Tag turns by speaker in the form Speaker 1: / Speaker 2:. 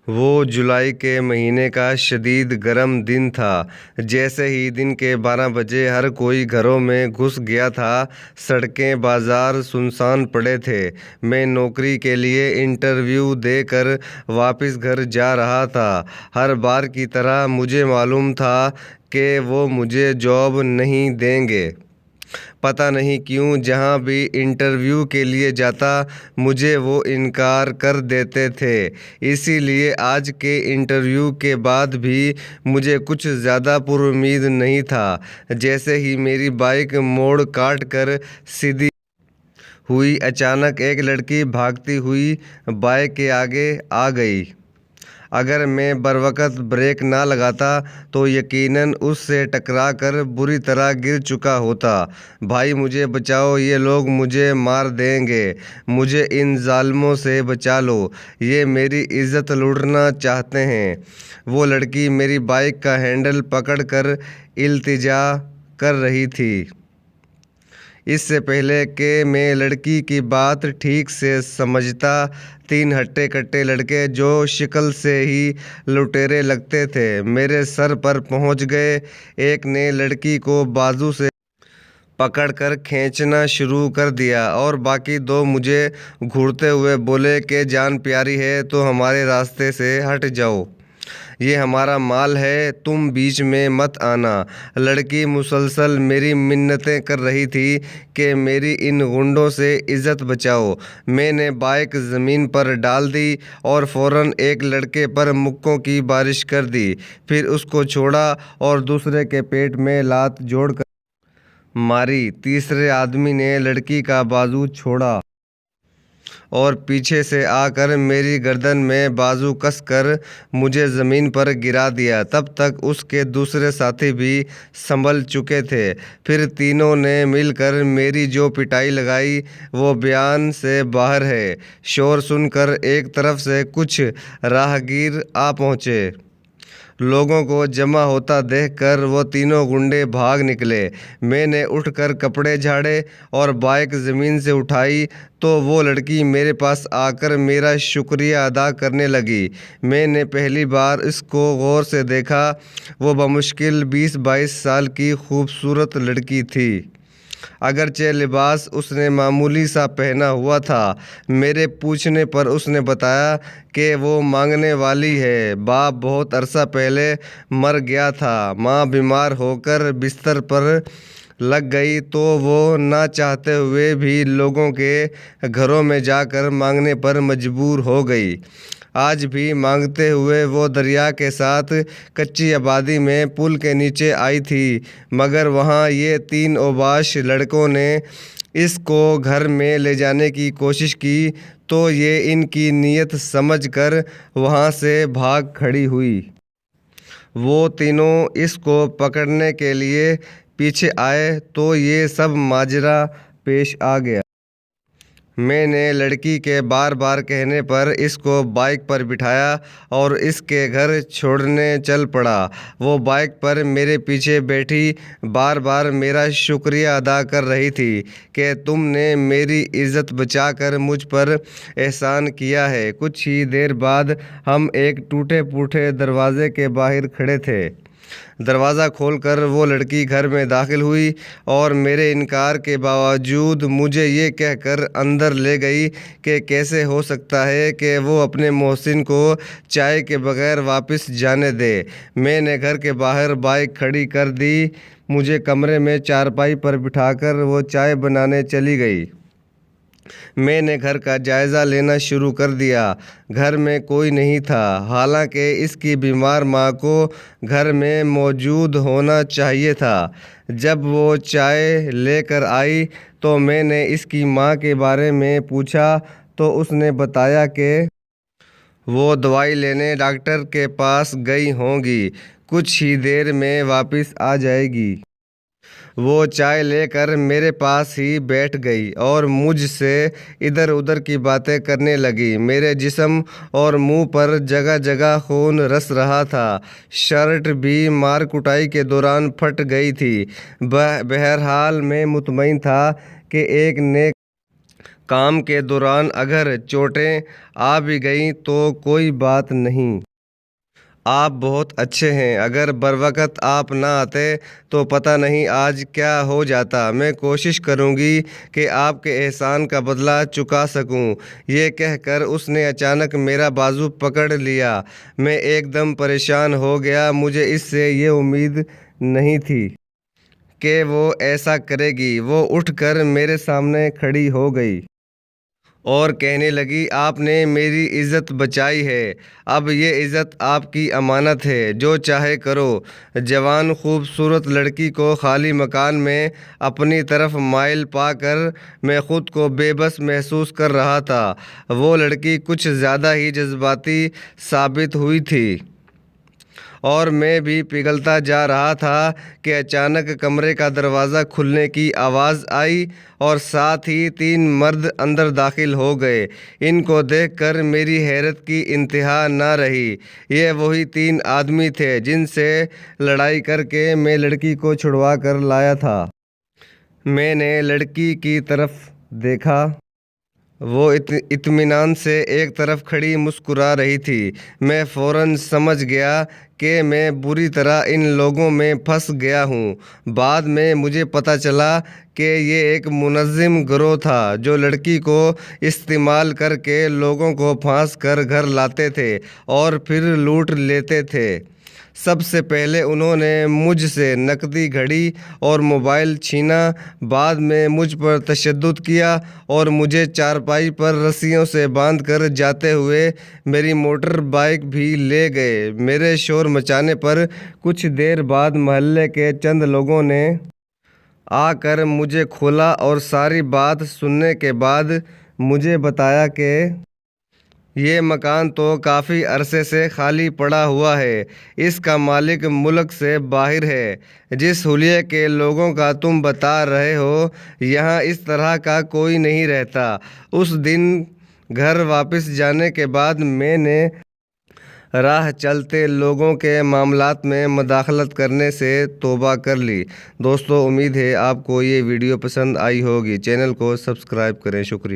Speaker 1: وہ جولائی کے مہینے کا شدید گرم دن تھا۔ جیسے ہی دن کے 12 بجے ہر کوئی گھروں میں گھس گیا تھا، سڑکیں بازار سنسان پڑے تھے۔ میں نوکری کے لیے انٹرویو دے کر واپس گھر جا رہا تھا۔ ہر بار کی طرح مجھے معلوم تھا کہ وہ مجھے جاب نہیں دیں گے۔ پتہ نہیں کیوں جہاں بھی انٹرویو کے لیے جاتا مجھے وہ انکار کر دیتے تھے۔ اسی لیے آج کے انٹرویو کے بعد بھی مجھے کچھ زیادہ پر امید نہیں تھا۔ جیسے ہی میری بائک موڑ کاٹ کر سیدھی ہوئی، اچانک ایک لڑکی بھاگتی ہوئی بائک کے آگے آ گئی۔ اگر میں بروقت بریک نہ لگاتا تو یقیناً اس سے ٹکرا کر بری طرح گر چکا ہوتا۔ بھائی مجھے بچاؤ، یہ لوگ مجھے مار دیں گے، مجھے ان ظالموں سے بچا لو، یہ میری عزت لوٹنا چاہتے ہیں۔ وہ لڑکی میری بائک کا ہینڈل پکڑ کر التجا کر رہی تھی۔ اس سے پہلے کہ میں لڑکی کی بات ٹھیک سے سمجھتا، 3 ہٹے کٹے لڑکے جو شکل سے ہی لٹیرے لگتے تھے میرے سر پر پہنچ گئے۔ ایک نے لڑکی کو بازو سے پکڑ کر کھینچنا شروع کر دیا اور باقی 2 مجھے گھورتے ہوئے بولے کہ جان پیاری ہے تو ہمارے راستے سے ہٹ جاؤ، یہ ہمارا مال ہے، تم بیچ میں مت آنا۔ لڑکی مسلسل میری منتیں کر رہی تھی کہ میری ان غنڈوں سے عزت بچاؤ۔ میں نے بائک زمین پر ڈال دی اور فوراً ایک لڑکے پر مکوں کی بارش کر دی، پھر اس کو چھوڑا اور دوسرے کے پیٹ میں لات جوڑ کر ماری۔ تیسرے آدمی نے لڑکی کا بازو چھوڑا اور پیچھے سے آ کر میری گردن میں بازو کس کر مجھے زمین پر گرا دیا۔ تب تک اس کے دوسرے ساتھی بھی سنبھل چکے تھے۔ پھر تینوں نے مل کر میری جو پٹائی لگائی وہ بیان سے باہر ہے۔ شور سن کر ایک طرف سے کچھ راہگیر آ پہنچے۔ لوگوں کو جمع ہوتا دیکھ کر وہ تینوں گنڈے بھاگ نکلے۔ میں نے اٹھ کر کپڑے جھاڑے اور بائک زمین سے اٹھائی تو وہ لڑکی میرے پاس آ کر میرا شکریہ ادا کرنے لگی۔ میں نے پہلی بار اس کو غور سے دیکھا۔ وہ بمشکل 20-22 سال کی خوبصورت لڑکی تھی۔ اگرچہ لباس اس نے معمولی سا پہنا ہوا تھا۔ میرے پوچھنے پر اس نے بتایا کہ وہ مانگنے والی ہے، باپ بہت عرصہ پہلے مر گیا تھا، ماں بیمار ہو کر بستر پر لگ گئی تو وہ نہ چاہتے ہوئے بھی لوگوں کے گھروں میں جا کر مانگنے پر مجبور ہو گئی۔ آج بھی مانگتے ہوئے وہ دریا کے ساتھ کچی آبادی میں پل کے نیچے آئی تھی، مگر وہاں یہ 3 اوباش لڑکوں نے اس کو گھر میں لے جانے کی کوشش کی تو یہ ان کی نیت سمجھ کر وہاں سے بھاگ کھڑی ہوئی۔ وہ تینوں اس کو پکڑنے کے لیے پیچھے آئے تو یہ سب ماجرا پیش آ گیا۔ میں نے لڑکی کے بار بار کہنے پر اس کو بائک پر بٹھایا اور اس کے گھر چھوڑنے چل پڑا۔ وہ بائک پر میرے پیچھے بیٹھی بار بار میرا شکریہ ادا کر رہی تھی کہ تم نے میری عزت بچا کر مجھ پر احسان کیا ہے۔ کچھ ہی دیر بعد ہم ایک ٹوٹے پھوٹے دروازے کے باہر کھڑے تھے۔ دروازہ کھول کر وہ لڑکی گھر میں داخل ہوئی اور میرے انکار کے باوجود مجھے یہ کہہ کر اندر لے گئی کہ کیسے ہو سکتا ہے کہ وہ اپنے محسن کو چائے کے بغیر واپس جانے دے۔ میں نے گھر کے باہر بائک کھڑی کر دی۔ مجھے کمرے میں چارپائی پر بٹھا کر وہ چائے بنانے چلی گئی۔ میں نے گھر کا جائزہ لینا شروع کر دیا۔ گھر میں کوئی نہیں تھا، حالانکہ اس کی بیمار ماں کو گھر میں موجود ہونا چاہیے تھا۔ جب وہ چائے لے کر آئی تو میں نے اس کی ماں کے بارے میں پوچھا تو اس نے بتایا کہ وہ دوائی لینے ڈاکٹر کے پاس گئی ہوں گی، کچھ ہی دیر میں واپس آ جائے گی۔ وہ چائے لے کر میرے پاس ہی بیٹھ گئی اور مجھ سے ادھر ادھر کی باتیں کرنے لگی۔ میرے جسم اور منہ پر جگہ جگہ خون رس رہا تھا، شرٹ بھی مار کٹائی کے دوران پھٹ گئی تھی۔ بہرحال میں مطمئن تھا کہ ایک نیک کام کے دوران اگر چوٹیں آ بھی گئیں تو کوئی بات نہیں، آپ بہت اچھے ہیں۔ اگر بروقت آپ نہ آتے تو پتہ نہیں آج کیا ہو جاتا۔ میں کوشش کروں گی کہ آپ کے احسان کا بدلہ چکا سکوں۔ یہ کہہ کر اس نے اچانک میرا بازو پکڑ لیا۔ میں ایک دم پریشان ہو گیا۔ مجھے اس سے یہ امید نہیں تھی کہ وہ ایسا کرے گی۔ وہ اٹھ کر میرے سامنے کھڑی ہو گئی اور کہنے لگی، آپ نے میری عزت بچائی ہے، اب یہ عزت آپ کی امانت ہے، جو چاہے کرو۔ جوان خوبصورت لڑکی کو خالی مکان میں اپنی طرف مائل پا کر میں خود کو بے بس محسوس کر رہا تھا۔ وہ لڑکی کچھ زیادہ ہی جذباتی ثابت ہوئی تھی اور میں بھی پگھلتا جا رہا تھا کہ اچانک کمرے کا دروازہ کھلنے کی آواز آئی اور ساتھ ہی 3 مرد اندر داخل ہو گئے۔ ان کو دیکھ کر میری حیرت کی انتہا نہ رہی۔ یہ وہی 3 آدمی تھے جن سے لڑائی کر کے میں لڑکی کو چھڑوا کر لایا تھا۔ میں نے لڑکی کی طرف دیکھا۔ وہ اطمینان سے ایک طرف کھڑی مسکرا رہی تھی۔ میں فوراً سمجھ گیا کہ میں بری طرح ان لوگوں میں پھنس گیا ہوں۔ بعد میں مجھے پتہ چلا کہ یہ ایک منظم گروہ تھا جو لڑکی کو استعمال کر کے لوگوں کو پھانس کر گھر لاتے تھے اور پھر لوٹ لیتے تھے۔ سب سے پہلے انہوں نے مجھ سے نقدی گھڑی اور موبائل چھینا، بعد میں مجھ پر تشدد کیا اور مجھے چارپائی پر رسیوں سے باندھ کر جاتے ہوئے میری موٹر بائیک بھی لے گئے۔ میرے شور مچانے پر کچھ دیر بعد محلے کے چند لوگوں نے آ کر مجھے کھولا اور ساری بات سننے کے بعد مجھے بتایا کہ یہ مکان تو کافی عرصے سے خالی پڑا ہوا ہے، اس کا مالک ملک سے باہر ہے۔ جس حلیے کے لوگوں کا تم بتا رہے ہو، یہاں اس طرح کا کوئی نہیں رہتا۔ اس دن گھر واپس جانے کے بعد میں نے راہ چلتے لوگوں کے معاملات میں مداخلت کرنے سے توبہ کر لی۔ دوستو، امید ہے آپ کو یہ ویڈیو پسند آئی ہوگی۔ چینل کو سبسکرائب کریں۔ شکریہ۔